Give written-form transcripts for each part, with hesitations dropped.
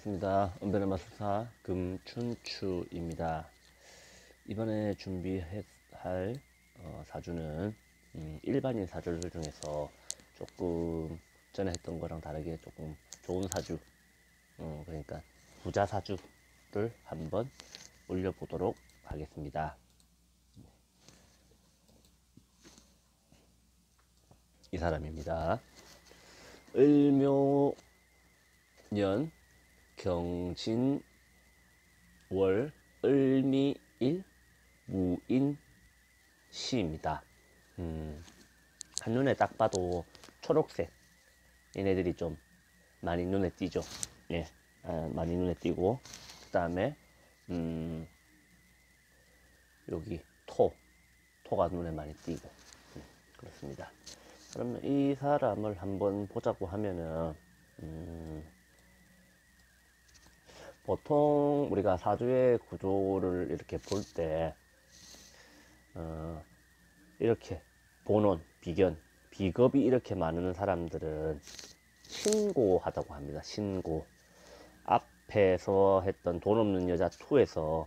반갑습니다. 은변의 마술사 금춘추입니다. 이번에 준비할 사주는 일반인 사주들 중에서 조금 전에 했던 거랑 다르게 조금 좋은 사주, 그러니까 부자 사주를 한번 올려보도록 하겠습니다. 이 사람입니다. 을묘년 경진월 을미일 무인시입니다. 한눈에 딱 봐도 초록색 얘네들이 좀 많이 눈에 띄죠. 예, 많이 눈에 띄고, 그 다음에 여기 토가 눈에 많이 띄고, 그렇습니다. 그러면 이 사람을 한번 보자고 하면은 보통 우리가 사주의 구조를 이렇게 볼 때 이렇게 본원, 비견, 비겁이 이렇게 많은 사람들은 신고하다고 합니다. 신고. 앞에서 했던 돈 없는 여자 2에서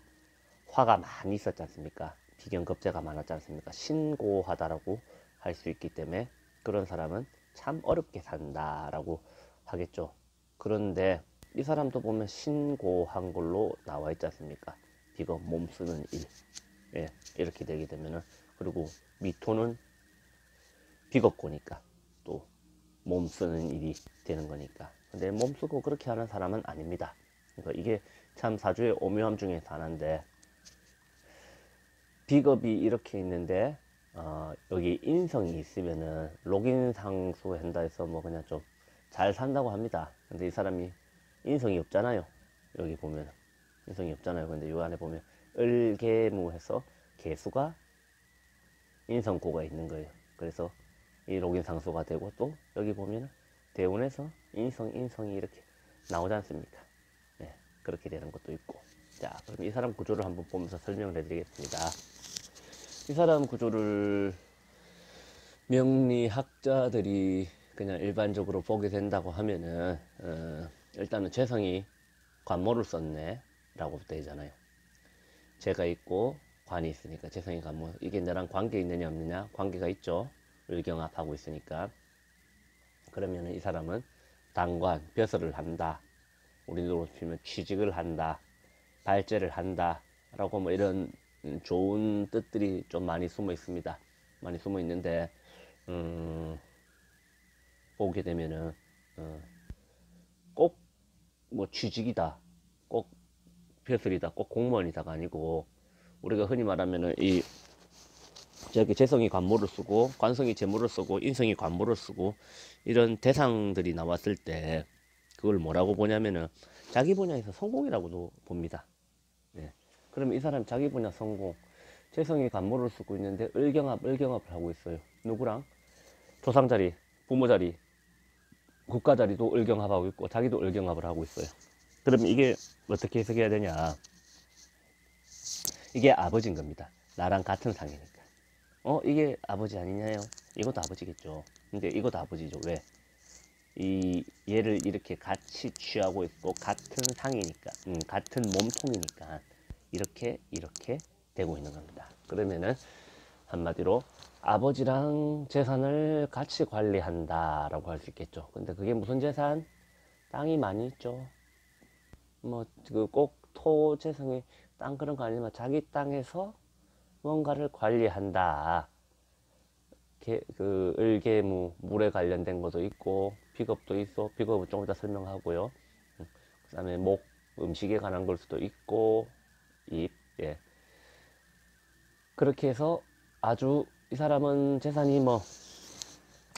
화가 많이 있었지 않습니까? 비견 겁재가 많았지 않습니까? 신고하다라고 할 수 있기 때문에 그런 사람은 참 어렵게 산다라고 하겠죠. 그런데 이 사람도 보면 신고한 걸로 나와 있지 않습니까? 비겁 몸 쓰는 일. 예, 이렇게 되게 되면은, 그리고 미토는 비겁고니까 또 몸 쓰는 일이 되는 거니까. 근데 몸 쓰고 그렇게 하는 사람은 아닙니다. 그러니까 이게 참 사주의 오묘함 중에 하나인데, 비겁이 이렇게 있는데 여기 인성이 있으면은 록인상수 한다 해서 뭐 그냥 좀 잘 산다고 합니다. 근데 이 사람이 인성이 없잖아요. 여기 보면 인성이 없잖아요. 근데 요 안에 보면 을개무해서 개수가 인성고가 있는 거예요. 그래서 이 록인상수가 되고, 또 여기 보면 대운에서 인성이 이렇게 나오지 않습니까? 네, 그렇게 되는 것도 있고. 자, 그럼 이 사람 구조를 한번 보면서 설명을 해드리겠습니다. 이 사람 구조를 명리학자들이 그냥 일반적으로 보게 된다고 하면은 일단은 재성이 관모를 썼네 라고 되잖아요. 재가 있고 관이 있으니까 재성이 관모, 이게 나랑 관계 있느냐 없느냐? 관계가 있죠. 을경합하고 있으니까. 그러면 이 사람은 당관, 벼슬을 한다, 우리로 치면 취직을 한다, 발제를 한다 라고 뭐 이런 좋은 뜻들이 좀 많이 숨어 있습니다. 많이 숨어 있는데 보게 되면은 꼭 뭐 취직이다, 꼭 벼슬이다, 꼭 공무원이다가 아니고, 우리가 흔히 말하면은 이 저기 재성이 관모를 쓰고 관성이 재모를 쓰고 인성이 관모를 쓰고 이런 대상들이 나왔을 때 그걸 뭐라고 보냐면은 자기 분야에서 성공이라고도 봅니다. 네. 그러면 이 사람 자기 분야 성공, 재성이 관모를 쓰고 있는데 을경합을 하고 있어요. 누구랑? 조상 자리, 부모 자리, 국가 자리도 을경합하고 있고 자기도 을경합을 하고 있어요. 그러면 이게 어떻게 해석해야 되냐? 이게 아버지인 겁니다. 나랑 같은 상이니까. 이게 아버지 아니냐요? 이것도 아버지겠죠. 근데 이것도 아버지죠. 왜? 얘를 이렇게 같이 취하고 있고 같은 상이니까, 같은 몸통이니까 이렇게 되고 있는 겁니다. 그러면은 한마디로 아버지랑 재산을 같이 관리한다라고 할 수 있겠죠. 근데 그게 무슨 재산? 땅이 많이 있죠. 뭐 그 꼭 토 재성이 땅 그런 거 아니지만 자기 땅에서 뭔가를 관리한다. 그 을개무, 물에 관련된 것도 있고 비겁도 있어. 비겁은 좀 이따 설명하고요. 그 다음에 목, 음식에 관한 걸 수도 있고, 입, 예. 그렇게 해서 아주 이 사람은 재산이 뭐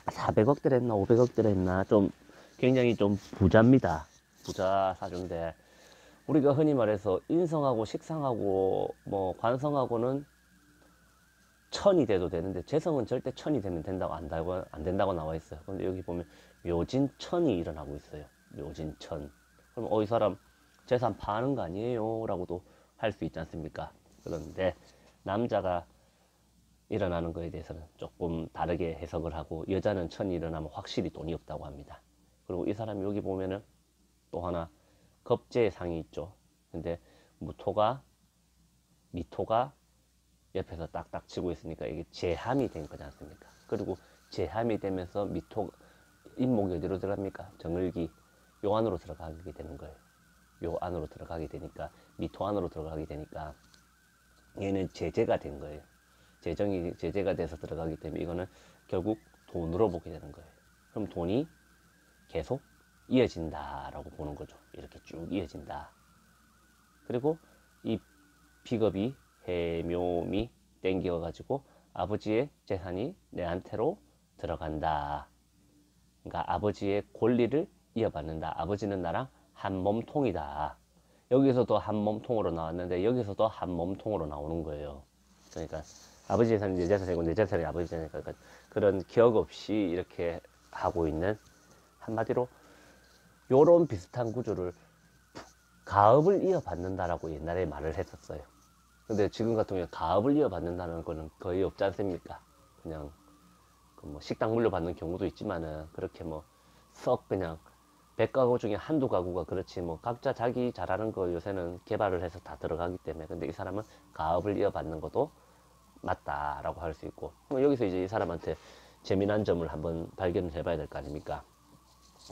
400억 들었나 500억 들었나 좀 굉장히 좀 부자입니다. 부자 사주인데, 우리가 흔히 말해서 인성하고 식상하고 뭐 관성하고는 천이 돼도 되는데 재성은 절대 천이 되면 된다고 안 된다고 나와 있어요. 근데 여기 보면 묘진천이 일어나고 있어요. 묘진천. 그럼 이 사람 재산 파는 거 아니에요? 라고도 할 수 있지 않습니까? 그런데 남자가 일어나는 거에 대해서는 조금 다르게 해석을 하고, 여자는 천이 일어나면 확실히 돈이 없다고 합니다. 그리고 이 사람이 여기 보면은 또 하나 겁제의 상이 있죠. 근데 미토가 옆에서 딱딱 치고 있으니까 이게 제함이 된 거지 않습니까? 그리고 제함이 되면서 미토 인목이 어디로 들어갑니까? 정을기 요 안으로 들어가게 되는 거예요. 요 안으로 들어가게 되니까 미토 안으로 들어가게 되니까 얘는 제재가 된 거예요. 제재가 돼서 들어가기 때문에 이거는 결국 돈으로 보게 되는 거예요. 그럼 돈이 계속 이어진다라고 보는 거죠. 이렇게 쭉 이어진다. 그리고 이 비겁이 해묘미 땡겨가지고 아버지의 재산이 내한테로 들어간다. 그러니까 아버지의 권리를 이어받는다. 아버지는 나랑 한 몸통이다. 여기서도 한 몸통으로 나왔는데 여기서도 한 몸통으로 나오는 거예요. 그러니까 아버지 재산이 내 재산이고 내 재산이 아버지 재산이니까 그러니까 그런 기억 없이 이렇게 하고 있는 한마디로 요런 비슷한 구조를 가업을 이어받는다라고 옛날에 말을 했었어요. 근데 지금 같은 경우에 가업을 이어받는다는 거는 거의 없지 않습니까? 그냥 그뭐 식당 물려받는 경우도 있지만은 그렇게 뭐 썩 그냥 100가구 중에 한두 가구가 그렇지 뭐 각자 자기 잘하는 거 요새는 개발을 해서 다 들어가기 때문에 근데 이 사람은 가업을 이어받는 것도 맞다라고 할 수 있고 뭐 여기서 이제 이 사람한테 재미난 점을 한번 발견을 해봐야 될 거 아닙니까?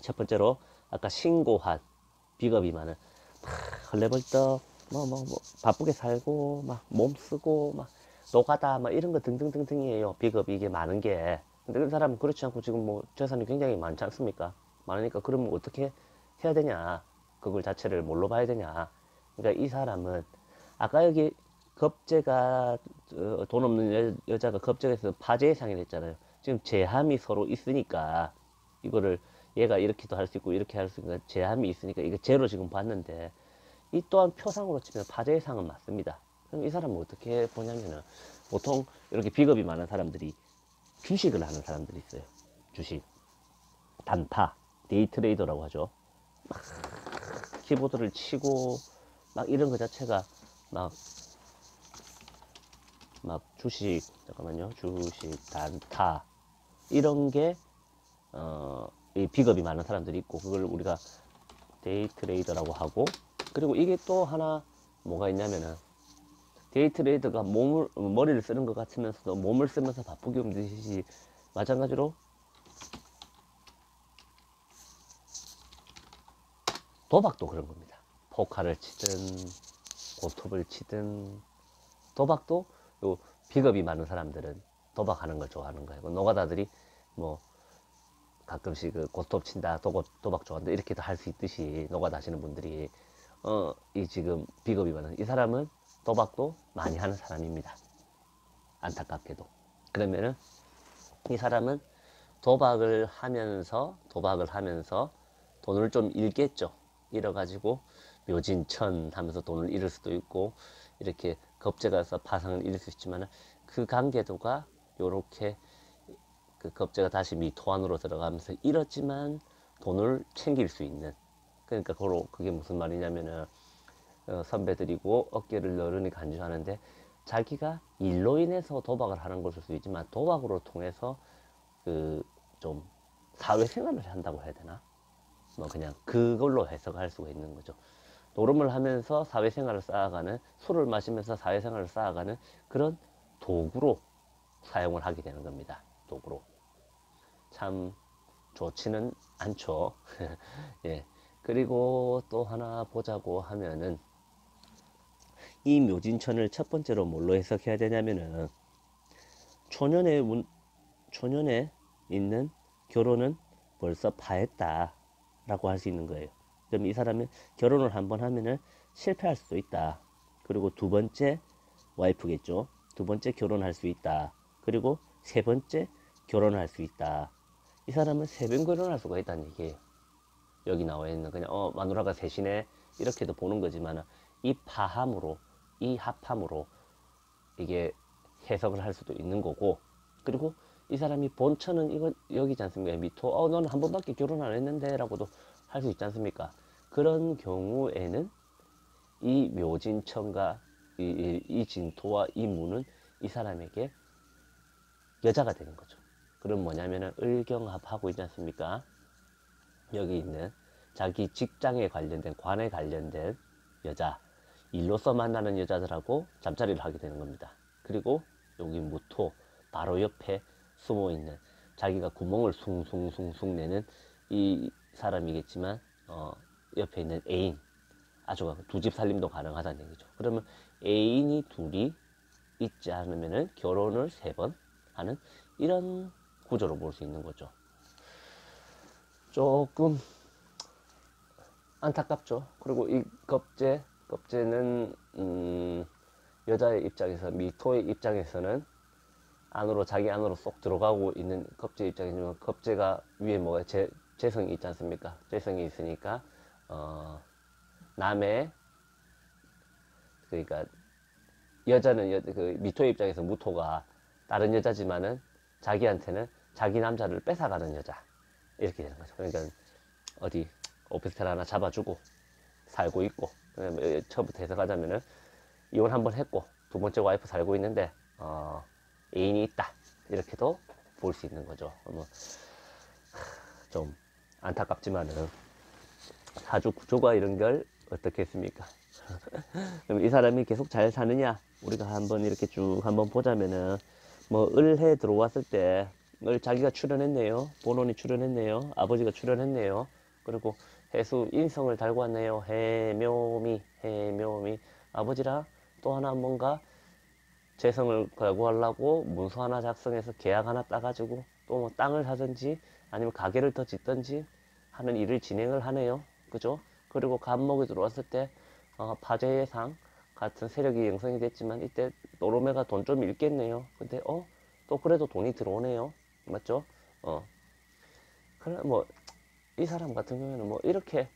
첫 번째로 아까 신고한 비겁이 많은 헐레벌떡 바쁘게 살고 막 몸쓰고 막 노가다 막 이런 거 등등등등이에요. 비겁이 이게 많은 게. 근데 그 사람은 그렇지 않고 지금 뭐 재산이 굉장히 많지 않습니까? 많으니까 그러면 어떻게 해야 되냐? 그걸 자체를 뭘로 봐야 되냐? 그러니까 이 사람은 아까 여기 겁재가 돈 없는 여자가 겁재에서 파재의 상이 됐잖아요. 지금 제함이 서로 있으니까 이거를 얘가 이렇게도 할 수 있고 이렇게 할 수 있는 제함이 있으니까 이게 제로 지금 봤는데 이 또한 표상으로 치면 파재의 상은 맞습니다. 그럼 이 사람은 어떻게 보냐면은 보통 이렇게 비겁이 많은 사람들이 주식을 하는 사람들이 있어요. 주식, 단타, 데이트레이더라고 하죠. 막 키보드를 치고 막 이런 거 자체가 막 주식 잠깐만요. 주식, 단타 이런 게 이 비겁이 많은 사람들이 있고 그걸 우리가 데이트레이더라고 하고 그리고 이게 또 하나 뭐가 있냐면은 데이트레이더가 머리를 쓰는 것 같으면서도 몸을 쓰면서 바쁘게 움직이듯이 마찬가지로 도박도 그런 겁니다. 포카를 치든 고톱을 치든 도박도 요 비겁이 많은 사람들은 도박하는 걸 좋아하는 거예요. 노가다들이 뭐 가끔씩 그 고스톱 친다, 도박 좋아한다 이렇게도 할 수 있듯이 노가다 하시는 분들이 이 지금 비겁이 많은 이 사람은 도박도 많이 하는 사람입니다. 안타깝게도. 그러면은 이 사람은 도박을 하면서 돈을 좀 잃겠죠. 잃어가지고 묘진천 하면서 돈을 잃을 수도 있고 이렇게 겁재가서 파상을 잃을 수 있지만 그 관계도가 요렇게 그 겁재가 다시 미토 안으로 들어가면서 잃었지만 돈을 챙길 수 있는 그러니까 그게 무슨 말이냐면은 선배들이고 어깨를 너른히 간주하는데 자기가 일로 인해서 도박을 하는 것일 수도 있지만 도박으로 통해서 그 좀 사회생활을 한다고 해야 되나? 뭐 그냥 그걸로 해석할 수가 있는 거죠. 노름을 하면서 사회생활을 쌓아가는 술을 마시면서 사회생활을 쌓아가는 그런 도구로 사용을 하게 되는 겁니다. 도구로. 참 좋지는 않죠. 예. 그리고 또 하나 보자고 하면은 이 묘진천을 첫 번째로 뭘로 해석해야 되냐면은 초년에 있는 결혼은 벌써 파했다 라고 할 수 있는 거예요. 그럼 이 사람은 결혼을 한번 하면은 실패할 수도 있다. 그리고 두 번째 와이프겠죠. 두 번째 결혼할 수 있다. 그리고 세 번째 결혼할 수 있다. 이 사람은 세 번 결혼할 수가 있다는 얘기예요. 여기 나와 있는 그냥 마누라가 셋이네 이렇게도 보는 거지만 이 파함으로 이 합함으로 이게 해석을 할 수도 있는 거고 그리고 이 사람이 본처는 이거 여기지 않습니까? 미토 너는 한 번밖에 결혼 안 했는데 라고도 할 수 있지 않습니까? 그런 경우에는 이 묘진천과 이 진토와 이 무는 이 사람에게 여자가 되는 거죠. 그럼 뭐냐면은 을경합하고 있지 않습니까? 여기 있는 자기 직장에 관련된, 관에 관련된 여자, 일로서 만나는 여자들하고 잠자리를 하게 되는 겁니다. 그리고 여기 무토 바로 옆에 숨어 있는, 자기가 구멍을 숭숭숭숭 내는 이 사람이겠지만 옆에 있는 애인, 아주 두 집 살림도 가능하다는 얘기죠. 그러면 애인이 둘이 있지 않으면은 결혼을 3번 하는 이런 구조로 볼 수 있는 거죠. 조금 안타깝죠. 그리고 이 겁재는 여자의 입장에서, 미토의 입장에서는 안으로, 자기 안으로 쏙 들어가고 있는 겁재 입장이지만, 겁재가 위에 뭐가 재성이 있지 않습니까? 재성이 있으니까 남의, 그러니까 여자는 그 미토의 입장에서 무토가 다른 여자지만은 자기한테는 자기 남자를 뺏어가는 여자, 이렇게 되는 거죠. 그러니까 어디 오피스텔 하나 잡아주고 살고 있고, 처음부터 해석하자면은 이혼 한번 했고 두 번째 와이프 살고 있는데 애인이 있다, 이렇게도 볼 수 있는 거죠. 좀 안타깝지만은 사주 구조가 이런 걸 어떻게 했습니까? 그럼 이 사람이 계속 잘 사느냐, 우리가 한번 이렇게 쭉 한번 보자면은, 뭐 을해 들어왔을 때 을 자기가 출연했네요. 본원이 출연했네요. 아버지가 출연했네요. 그리고 해수 인성을 달고 왔네요. 해묘미 아버지랑 또 하나 뭔가 재성을 갈구하려고 문서 하나 작성해서 계약 하나 따가지고 또 뭐 땅을 사든지 아니면 가게를 더 짓든지 하는 일을 진행을 하네요. 그죠? 그리고 간목이 들어왔을 때 파재의 상 같은 세력이 형성이 됐지만, 이때 노로매가 돈 좀 잃겠네요. 근데 또 그래도 돈이 들어오네요. 맞죠? 그래 뭐 이 사람 같은 경우에는 뭐 이렇게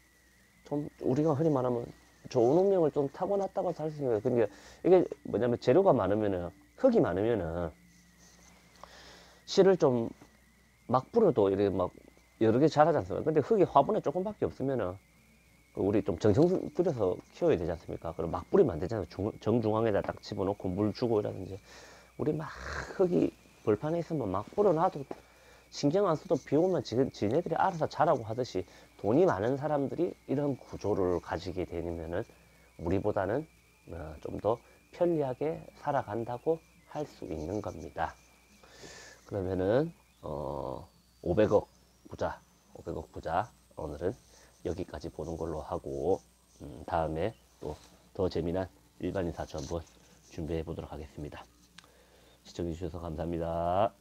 좀 우리가 흔히 말하면 좋은 운명을 좀 타고났다고 할 수 있는 거예요. 근데 이게 뭐냐면, 재료가 많으면은, 흙이 많으면은 씨를 좀 막 뿌려도 이렇게 막 여러 개 자라지 않습니까? 근데 흙이 화분에 조금밖에 없으면은 우리 좀 정성 들여서 키워야 되지 않습니까? 그럼 막 뿌리면 안 되잖아요. 정중앙에다 딱 집어넣고 물 주고 이라든지. 우리 막 흙이 벌판에 있으면 막 뿌려놔도 신경 안 써도 비 오면 지네들이 알아서 자라고 하듯이, 돈이 많은 사람들이 이런 구조를 가지게 되면은 우리보다는 좀 더 편리하게 살아간다고 할 수 있는 겁니다. 그러면은 500억 부자, 500억 부자 오늘은 여기까지 보는 걸로 하고, 다음에 또 더 재미난 일반인 사주 한번 준비해 보도록 하겠습니다. 시청해 주셔서 감사합니다.